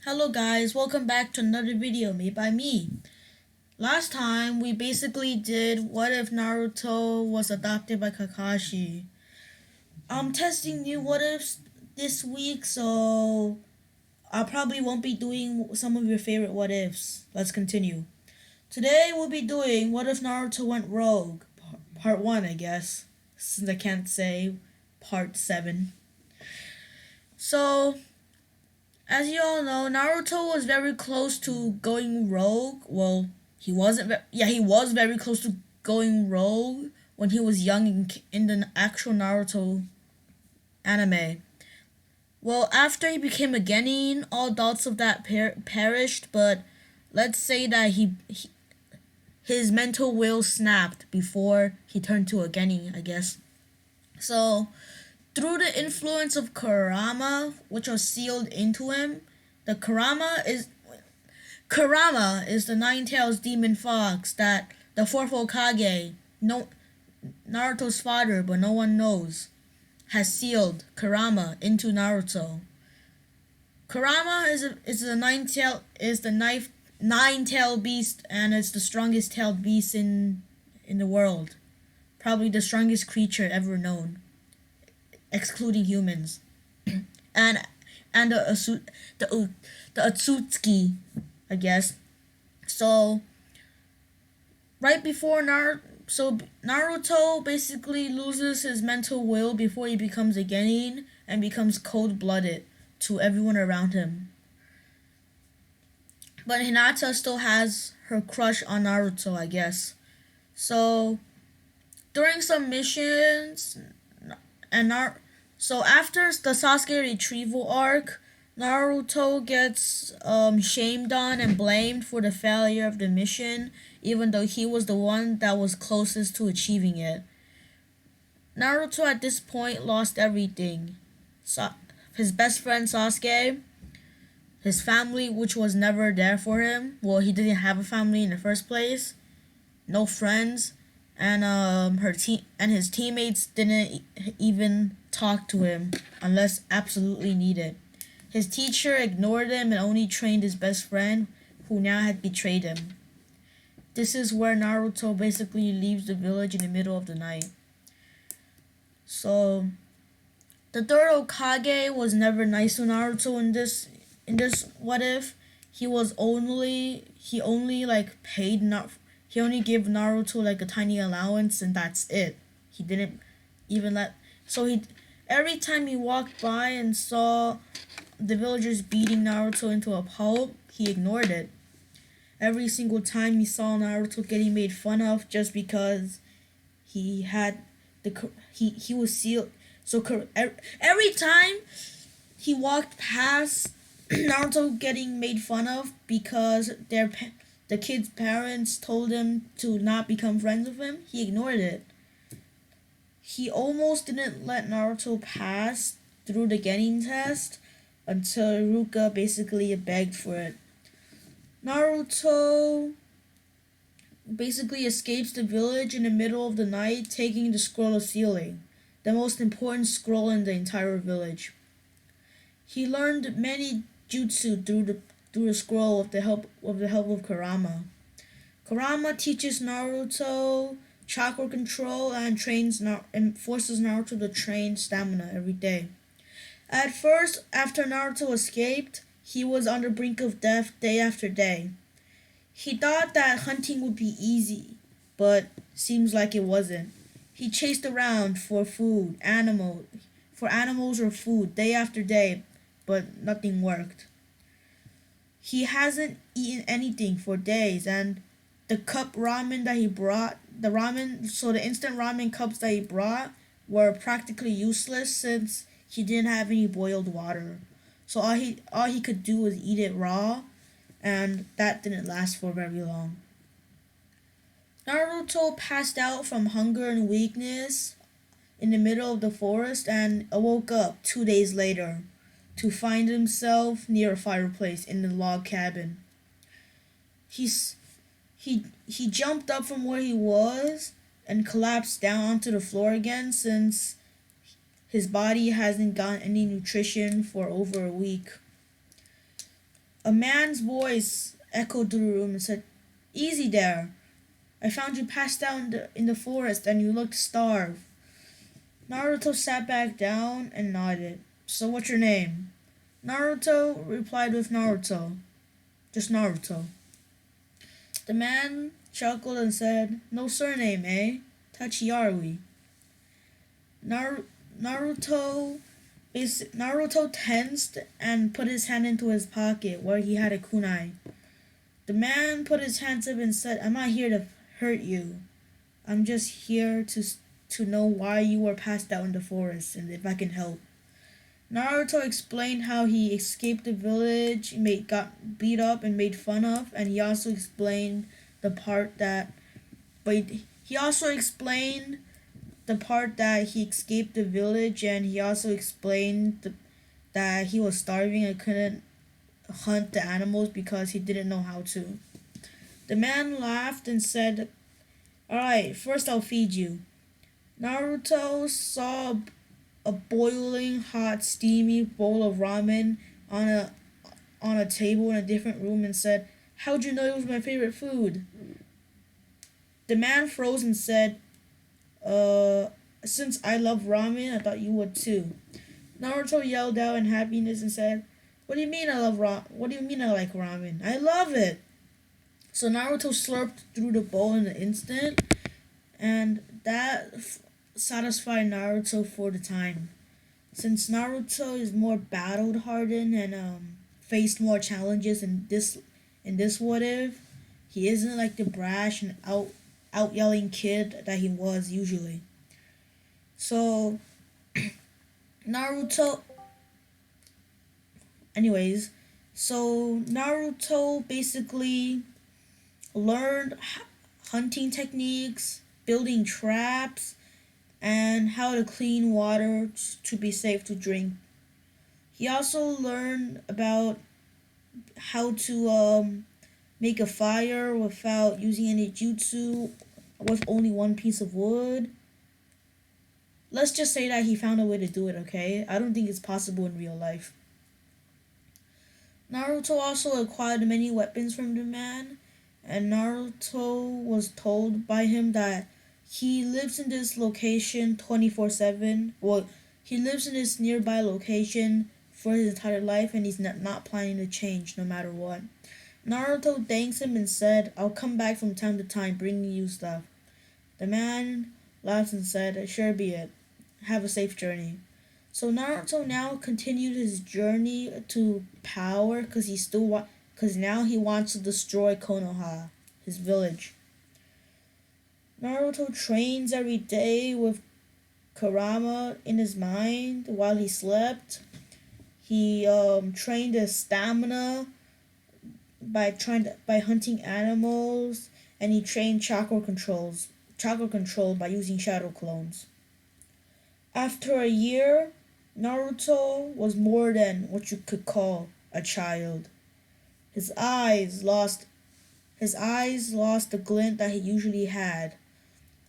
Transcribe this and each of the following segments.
Hello guys, welcome back to another video made by me. Last time we basically did what if Naruto was adopted by Kakashi. I'm testing new what ifs this week, so I probably won't be doing some of your favorite what ifs. Let's continue. Today we'll be doing what if Naruto went rogue, part 1 I guess, since I can't say part 7. So as you all know, Naruto was very close to going rogue. Well, he wasn't. He was very close to going rogue when he was young in the actual Naruto anime. Well, after he became a Genin, all doubts of that perished. But let's say that his mental will snapped before he turned to a Genin, I guess. So through the influence of Kurama, which was sealed into him, the Kurama is the nine-tails demon fox that the fourth Hokage, no Naruto's father, but no one knows, has sealed Kurama into Naruto. Kurama is the nine-tailed beast, and it's the strongest tailed beast in the world. Probably the strongest creature ever known, excluding humans, and the Otsutsuki, I guess. So right before Naruto basically loses his mental will before he becomes a Genin and becomes cold-blooded to everyone around him. But Hinata still has her crush on Naruto, I guess. So during some missions, so after the Sasuke retrieval arc, Naruto gets shamed on and blamed for the failure of the mission, even though he was the one that was closest to achieving it. Naruto at this point lost everything. His best friend Sasuke, his family, which was never there for him. Well, he didn't have a family in the first place. No friends, and his teammates didn't even talk to him unless absolutely needed. His teacher ignored him and only trained his best friend, who now had betrayed him. This is where Naruto basically leaves the village in the middle of the night. So the third Hokage was never nice to Naruto in this what if. He only gave Naruto like a tiny allowance, and that's it. He didn't even let every time he walked by and saw the villagers beating Naruto into a pulp, he ignored it. Every single time he saw Naruto getting made fun of just because he was sealed. So every time he walked past Naruto getting made fun of because the kid's parents told him to not become friends with him, he ignored it. He almost didn't let Naruto pass through the Genin test until Iruka basically begged for it. Naruto basically escapes the village in the middle of the night, taking the scroll of sealing, the most important scroll in the entire village. He learned many jutsu through the scroll with the help of Kurama. Kurama teaches Naruto chakra control and forces Naruto to train stamina every day. At first, after Naruto escaped, he was on the brink of death day after day. He thought that hunting would be easy, but seems like it wasn't. He chased around for animals or food day after day, but nothing worked. He hasn't eaten anything for days, and the cup ramen that he brought, the instant ramen cups that he brought were practically useless since he didn't have any boiled water. So all he could do was eat it raw, and that didn't last for very long. Naruto passed out from hunger and weakness in the middle of the forest and woke up 2 days later to find himself near a fireplace in the log cabin. He jumped up from where he was and collapsed down onto the floor again since his body hasn't gotten any nutrition for over a week. A man's voice echoed through the room and said, "Easy there. I found you passed out in the forest and you looked starved." Naruto sat back down and nodded. "So what's your name?" Naruto replied with Naruto. Just Naruto. The man chuckled and said, "No surname, eh? Touchy are we?" Nar- Naruto Naruto tensed and put his hand into his pocket where he had a kunai. The man put his hands up and said, "I'm not here to hurt you. I'm just here to know why you were passed out in the forest and if I can help." Naruto explained how he escaped the village, got beat up and made fun of, and he also explained the part that but he also explained the part that he escaped the village, and he also explained that he was starving and couldn't hunt the animals because he didn't know how to. The man laughed and said, "Alright, first I'll feed you." Naruto saw a boiling hot steamy bowl of ramen on a table in a different room and said, "How'd you know it was my favorite food?" The man froze and said, Since I love ramen, I thought you would too." Naruto yelled out in happiness and said, "What do you mean I love What do you mean I like ramen? I love it." So Naruto slurped through the bowl in an instant, and that satisfied Naruto for the time. Since Naruto is more battle hardened and faced more challenges in this what if, he isn't like the brash and out yelling kid that he was usually. So Naruto anyways, so Naruto basically learned hunting techniques, building traps, and how to clean water to be safe to drink. He also learned about how to make a fire without using any jutsu with only one piece of wood. Let's just say that he found a way to do it, okay? I don't think it's possible in real life. Naruto also acquired many weapons from the man, and Naruto was told by him that he lives in this location 24/7. Well, he lives in this nearby location for his entire life, and he's not planning to change no matter what. Naruto thanks him and said, "I'll come back from time to time bringing you stuff." The man laughed and said, "Sure be it. Have a safe journey." So Naruto now continued his journey to power because now he wants to destroy Konoha, his village. Naruto trains every day with Kurama in his mind while he slept. He trained his stamina by hunting animals, and he trained chakra control by using shadow clones. After a year, Naruto was more than what you could call a child. His eyes lost the glint that he usually had,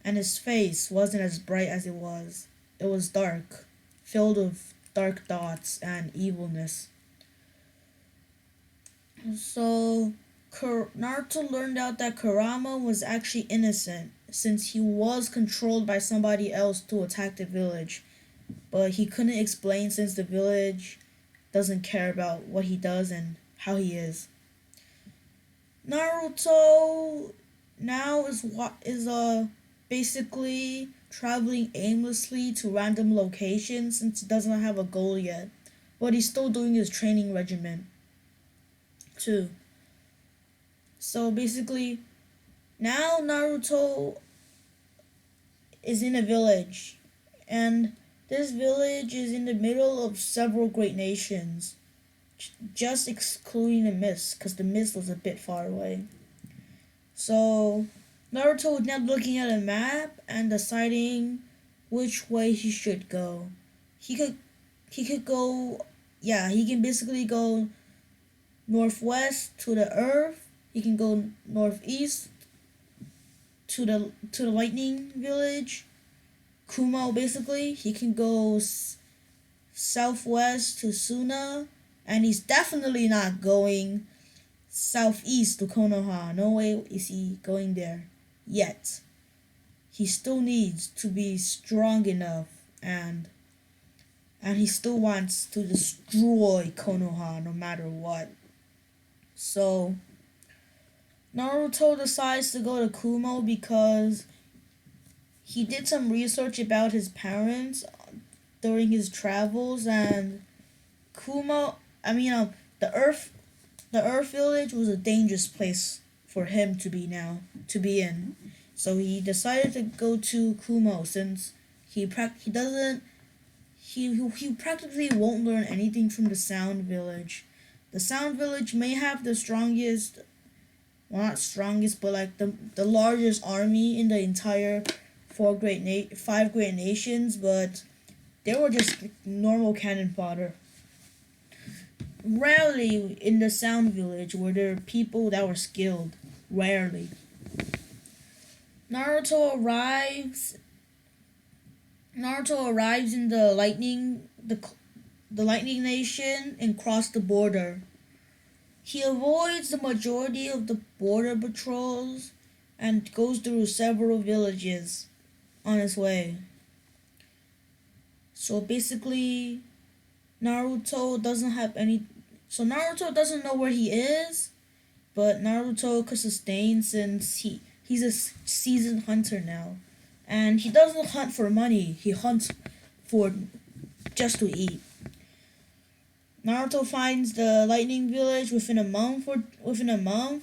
and his face wasn't as bright as it was. It was dark, filled with dark thoughts and evilness. So Naruto learned out that Kurama was actually innocent since he was controlled by somebody else to attack the village, but he couldn't explain since the village doesn't care about what he does and how he is. Naruto now is basically traveling aimlessly to random locations since he doesn't have a goal yet, but he's still doing his training regimen too. So basically, now Naruto is in a village, and this village is in the middle of several great nations, just excluding the mist, because the mist was a bit far away. So Naruto was now looking at a map and deciding which way he should go. He could go, yeah, he can basically go northwest to the earth. He can go northeast to the lightning village, Kumo basically. He can go southwest to Suna, and he's definitely not going southeast to Konoha. No way is he going there yet. He still needs to be strong enough, and he still wants to destroy Konoha no matter what. So Naruto decides to go to Kumo because he did some research about his parents during his travels, and Kumo, I mean, the Earth Village was a dangerous place for him to be in. So he decided to go to Kumo since he doesn't he practically won't learn anything from the Sound Village. The Sound Village may have the strongest, well, not strongest, but like the largest army in the entire five great nations, but they were just normal cannon fodder. Rarely in the Sound Village were there people that were skilled. Rarely. Naruto arrives. Naruto arrives in the Lightning Nation and cross the border. He avoids the majority of the border patrols and goes through several villages on his way. So basically, Naruto doesn't have any. So Naruto doesn't know where he is, but Naruto could sustain since he's a seasoned hunter now, and he doesn't hunt for money. He hunts for just to eat. Naruto finds the Lightning Village within a month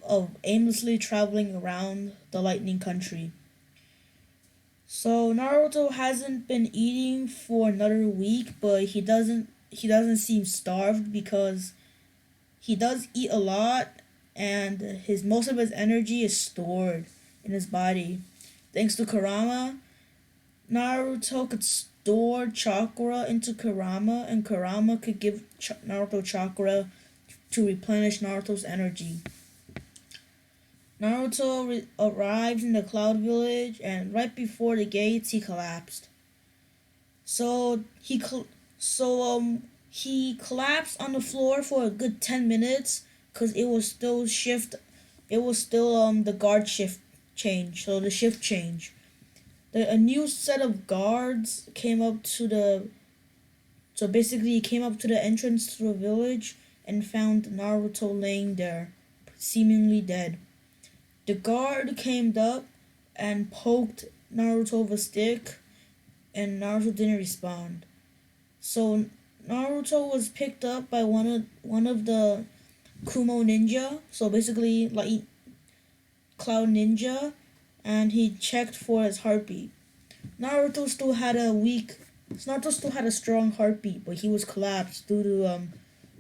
of aimlessly traveling around the Lightning Country. So Naruto hasn't been eating for another week, but he doesn't seem starved because he does eat a lot, and his most of his energy is stored in his body. Thanks to Kurama, Naruto could store chakra into Kurama, and Kurama could give Naruto chakra to replenish Naruto's energy. Naruto arrived in the Cloud Village, and right before the gates, he collapsed. So he collapsed on the floor for a good 10 minutes because it was still shift. It was still the guard shift change. So the shift change. A new set of guards came up to the. So basically, he came up to the entrance to the village and found Naruto laying there, seemingly dead. The guard came up and poked Naruto with a stick, and Naruto didn't respond. So Naruto was picked up by one of the Kumo ninja, so basically like Cloud Ninja, and he checked for his heartbeat. Naruto still had a strong heartbeat, but he was collapsed due to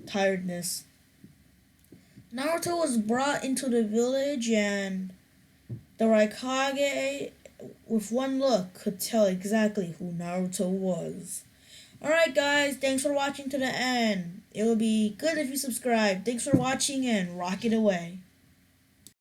tiredness. Naruto was brought into the village, and the Raikage, with one look, could tell exactly who Naruto was. Alright guys, thanks for watching to the end. It would be good if you subscribe. Thanks for watching and rock it away.